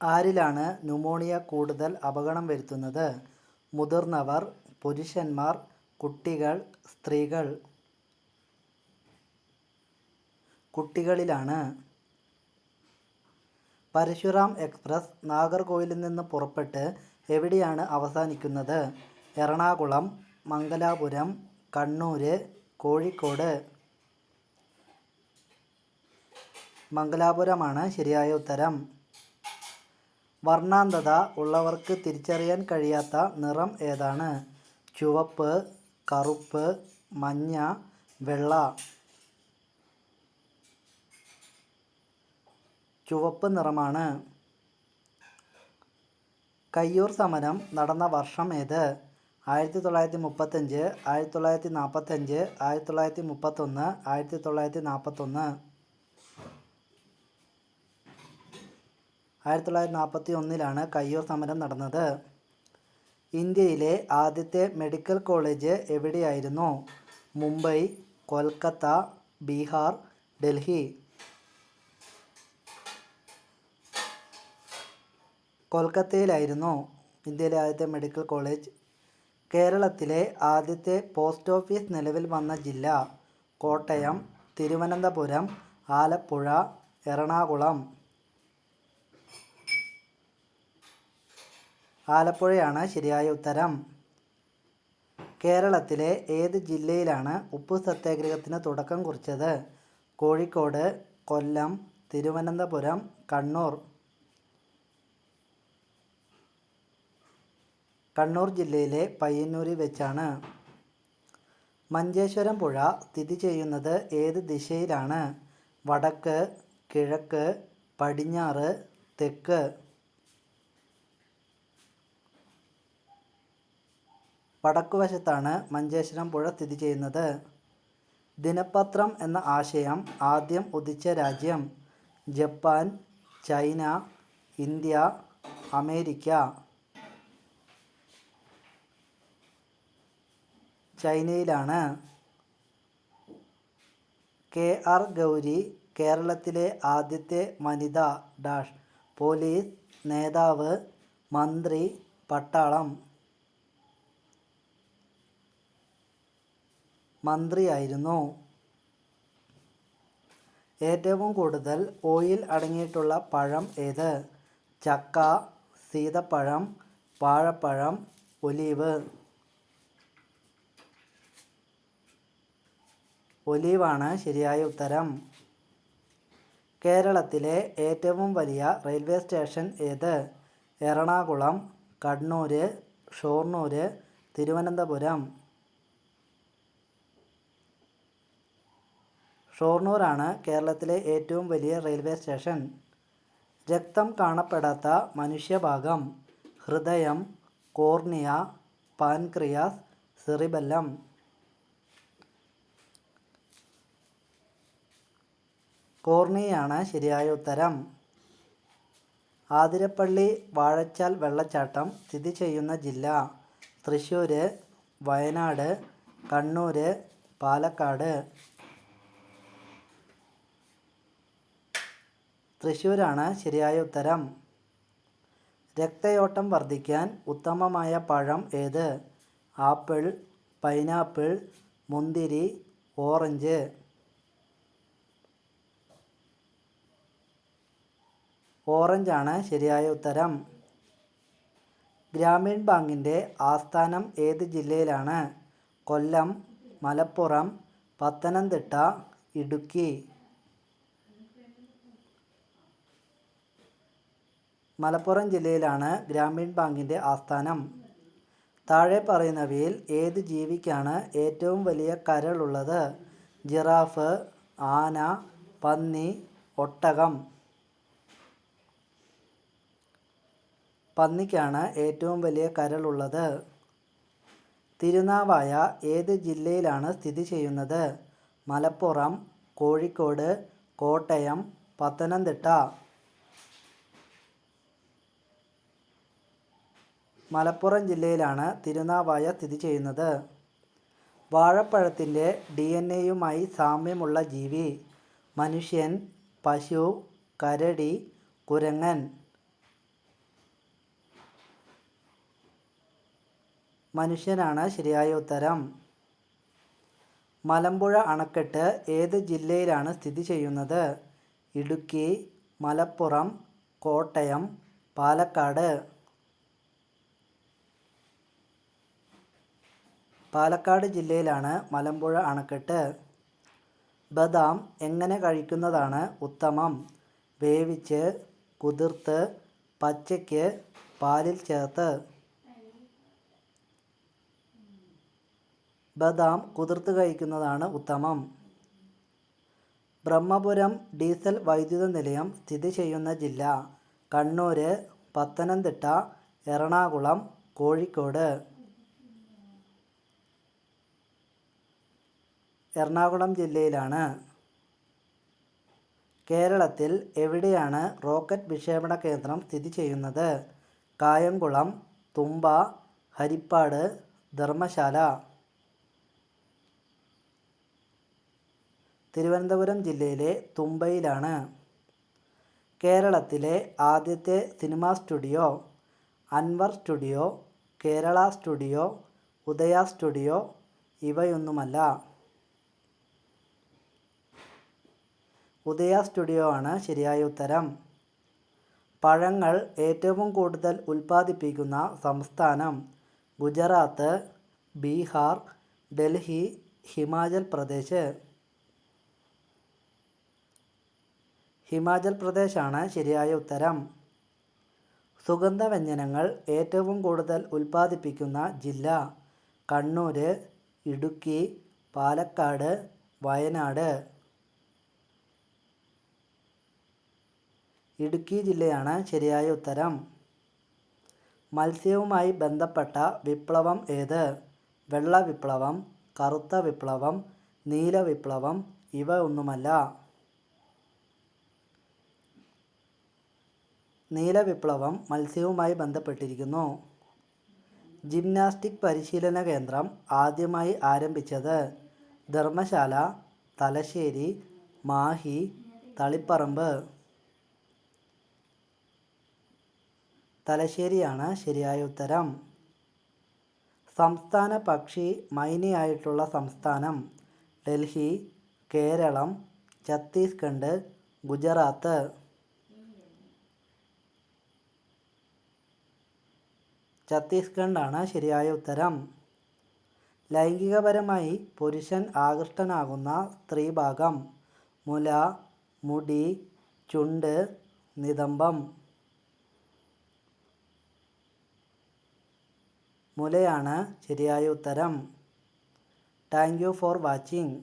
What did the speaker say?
ആരിലാണ് pneumonia കൂടുതൽ അപകടം വരുത്തുന്നത്? മുതിർന്നവർ, പുരുഷന്മാർ, കുട്ടികൾ, സ്ത്രീകൾ? കുട്ടികളിലാണ്. പരശുറാം എക്സ്പ്രസ് നാഗർകോവിലിൽ നിന്ന് പുറപ്പെട്ട് എവിടെയാണ് അവസാനിക്കുന്നത്? എറണാകുളം, മംഗലാപുരം, കണ്ണൂർ, കോഴിക്കോട്? മംഗലാപുരമാണ് ശരിയായ ഉത്തരം. വർണ്ണാന്ധത ഉള്ളവർക്ക് തിരിച്ചറിയാൻ കഴിയാത്ത നിറം ഏതാണ്? ചുവപ്പ്, കറുപ്പ്, മഞ്ഞ, വെള്ള? ചുവപ്പ് നിറമാണ്. കയ്യൂർ സമരം നടന്ന വർഷം ഏത്? 1935, 1945, 1931, 1941? 1941 കയ്യൂർ സമരം നടന്നത്. ഇന്ത്യയിലെ ആദ്യത്തെ മെഡിക്കൽ കോളേജ് എവിടെയായിരുന്നു? മുംബൈ, കൊൽക്കത്ത, ബീഹാർ, ഡൽഹി? കൊൽക്കത്തയിലായിരുന്നു ഇന്ത്യയിലെ ആദ്യത്തെ മെഡിക്കൽ കോളേജ്. കേരളത്തിലെ ആദ്യത്തെ പോസ്റ്റ് ഓഫീസ് നിലവിൽ വന്ന ജില്ല? കോട്ടയം, തിരുവനന്തപുരം, ആലപ്പുഴ, എറണാകുളം? ആലപ്പുഴയാണ് ശരിയായ ഉത്തരം. കേരളത്തിലെ ഏത് ജില്ലയിലാണ് ഉപ്പു സത്യാഗ്രഹത്തിന് തുടക്കം കുറിച്ചത്? കോഴിക്കോട്, കൊല്ലം, തിരുവനന്തപുരം, കണ്ണൂർ? കണ്ണൂർ ജില്ലയിലെ പയ്യന്നൂരിൽ വെച്ചാണ്. മഞ്ചേശ്വരം പുഴ സ്ഥിതി ചെയ്യുന്നത് ഏത് ദിശയിലാണ്? വടക്ക്, കിഴക്ക്, പടിഞ്ഞാറ്, തെക്ക്? വടക്കുവശത്താണ് മഞ്ചേശ്വരം പുഴ സ്ഥിതി ചെയ്യുന്നത്. ദിനപത്രം എന്ന ആശയം ആദ്യം ഉദിച്ച രാജ്യം? Japan, China, India, America? ചൈനയിലാണ്. കെ.ആർ. ഗൗരി കേരളത്തിലെ ആദ്യത്തെ വനിത പോലീസ്, നേതാവ്, മന്ത്രി, പട്ടാളം? മന്ത്രിയായിരുന്നു. ഏറ്റവും കൂടുതൽ ഓയിൽ അടങ്ങിയിട്ടുള്ള പഴം ഏത്? ചക്ക, സീതപ്പഴം, വാഴപ്പഴം, ഒലീവ്? ഒലീവാണ് ശരിയായ ഉത്തരം. കേരളത്തിലെ ഏറ്റവും വലിയ റെയിൽവേ സ്റ്റേഷൻ ഏത്? എറണാകുളം, കണ്ണൂർ, ഷൊർണൂർ, തിരുവനന്തപുരം? ഷൊർണൂറാണ് കേരളത്തിലെ ഏറ്റവും വലിയ റെയിൽവേ സ്റ്റേഷൻ. രക്തം കാണപ്പെടാത്ത മനുഷ്യഭാഗം? ഹൃദയം, കോർണിയ, പാൻക്രിയാസ്, സെറിബെല്ലം? കോർണിയയാണ് ശരിയായ ഉത്തരം. ആതിരപ്പള്ളി വാഴച്ചാൽ വെള്ളച്ചാട്ടം സ്ഥിതി ചെയ്യുന്ന ജില്ല? തൃശ്ശൂർ, വയനാട്, കണ്ണൂർ, പാലക്കാട്? തൃശ്ശൂരാണ് ശരിയായ ഉത്തരം. രക്തയോട്ടം വർദ്ധിക്കാൻ ഉത്തമമായ പഴം ഏത്? ആപ്പിൾ, പൈനാപ്പിൾ, മുന്തിരി, ഓറഞ്ച്? ഓറഞ്ചാണ് ശരിയായ ഉത്തരം. ഗ്രാമീൺ ബാങ്കിൻ്റെ ആസ്ഥാനം ഏത് ജില്ലയിലാണ്? കൊല്ലം, മലപ്പുറം, പത്തനംതിട്ട, ഇടുക്കി? മലപ്പുറം ജില്ലയിലാണ് ഗ്രാമീൺ ബാങ്കിൻ്റെ ആസ്ഥാനം. താഴെ പറയുന്നവയിൽ ഏത് ജീവിക്കാണ് ഏറ്റവും വലിയ കരളുള്ളത്? ജിറാഫ്, ആന, പന്നി, ഒട്ടകം? പന്നിക്കാണ് ഏറ്റവും വലിയ കരളുള്ളത്. തിരുനാവായ ഏത് ജില്ലയിലാണ് സ്ഥിതി ചെയ്യുന്നത്? മലപ്പുറം, കോഴിക്കോട്, കോട്ടയം, പത്തനംതിട്ട? മലപ്പുറം ജില്ലയിലാണ് തിരുനാവായ സ്ഥിതി ചെയ്യുന്നത്. വാഴപ്പഴത്തിൻ്റെ DNA-യുമായി സാമ്യമുള്ള ജീവി? മനുഷ്യൻ, പശു, കരടി, കുരങ്ങൻ? മനുഷ്യനാണ് ശരിയായ ഉത്തരം. മലമ്പുഴ അണക്കെട്ട് ഏത് ജില്ലയിലാണ് സ്ഥിതി ചെയ്യുന്നത്? ഇടുക്കി, മലപ്പുറം, കോട്ടയം, പാലക്കാട്. പാലക്കാട് ജില്ലയിലാണ് മലമ്പുഴ അണക്കെട്ട്. ബദാം എങ്ങനെ കഴിക്കുന്നതാണ് ഉത്തമം? വേവിച്ച്, കുതിർത്ത്, പച്ചയ്ക്ക്, പാലിൽ ചേർത്ത്. ബദാം കുതിർത്ത് കഴിക്കുന്നതാണ് ഉത്തമം. ബ്രഹ്മപുരം ഡീസൽ വൈദ്യുത നിലയം സ്ഥിതി ചെയ്യുന്ന ജില്ല? കണ്ണൂർ, പത്തനംതിട്ട, എറണാകുളം, കോഴിക്കോട്. എറണാകുളം ജില്ലയിലാണ്. കേരളത്തിൽ എവിടെയാണ് റോക്കറ്റ് വിക്ഷേപണ കേന്ദ്രം സ്ഥിതി ചെയ്യുന്നത്? കായംകുളം, തുമ്പ, ഹരിപ്പാട്, ധർമ്മശാല. തിരുവനന്തപുരം ജില്ലയിലെ തുമ്പയിലാണ്. കേരളത്തിലെ ആദ്യത്തെ cinema studio? Anwar studio, Kerala studio, Udaya studio. ഇവയൊന്നുമല്ല. ഉദയ സ്റ്റുഡിയോ ആണ് ശരിയായ ഉത്തരം. പഴങ്ങൾ ഏറ്റവും കൂടുതൽ ഉൽപ്പാദിപ്പിക്കുന്ന സംസ്ഥാനം? ഗുജറാത്ത്, ബീഹാർ, ഡൽഹി, ഹിമാചൽ പ്രദേശ്. ഹിമാചൽ പ്രദേശാണ് ശരിയായ ഉത്തരം. സുഗന്ധവ്യഞ്ജനങ്ങൾ ഏറ്റവും കൂടുതൽ ഉൽപ്പാദിപ്പിക്കുന്ന ജില്ല? കണ്ണൂർ, ഇടുക്കി, പാലക്കാട്, വയനാട്. ഇടുക്കി ജില്ലയാണ് ശരിയായ ഉത്തരം. മത്സ്യവുമായി ബന്ധപ്പെട്ട വിപ്ലവം ഏത്? വെള്ള വിപ്ലവം, കറുത്ത വിപ്ലവം, നീല വിപ്ലവം. ഇവ ഒന്നുമല്ല. നീല വിപ്ലവം മത്സ്യവുമായി ബന്ധപ്പെട്ടിരിക്കുന്നു. ജിംനാസ്റ്റിക് പരിശീലന കേന്ദ്രം ആദ്യമായി ആരംഭിച്ചത്? ധർമ്മശാല, തലശ്ശേരി, മാഹി, തളിപ്പറമ്പ്. തലശ്ശേരിയാണ് ശരിയായ ഉത്തരം. സംസ്ഥാന പക്ഷി മൈനയായിട്ടുള്ള സംസ്ഥാനം? ഡൽഹി, കേരളം, ഛത്തീസ്ഗഡ്, ഗുജറാത്ത്. ഛത്തീസ്ഗഡാണ് ശരിയായ ഉത്തരം. ലൈംഗികപരമായി പുരുഷൻ ആകൃഷ്ടനാകുന്ന സ്ത്രീഭാഗം? മുല, മുടി, ചുണ്ട്, നിതംബം. മുലയാണ് ശരിയായ ഉത്തരം. Thank you for watching.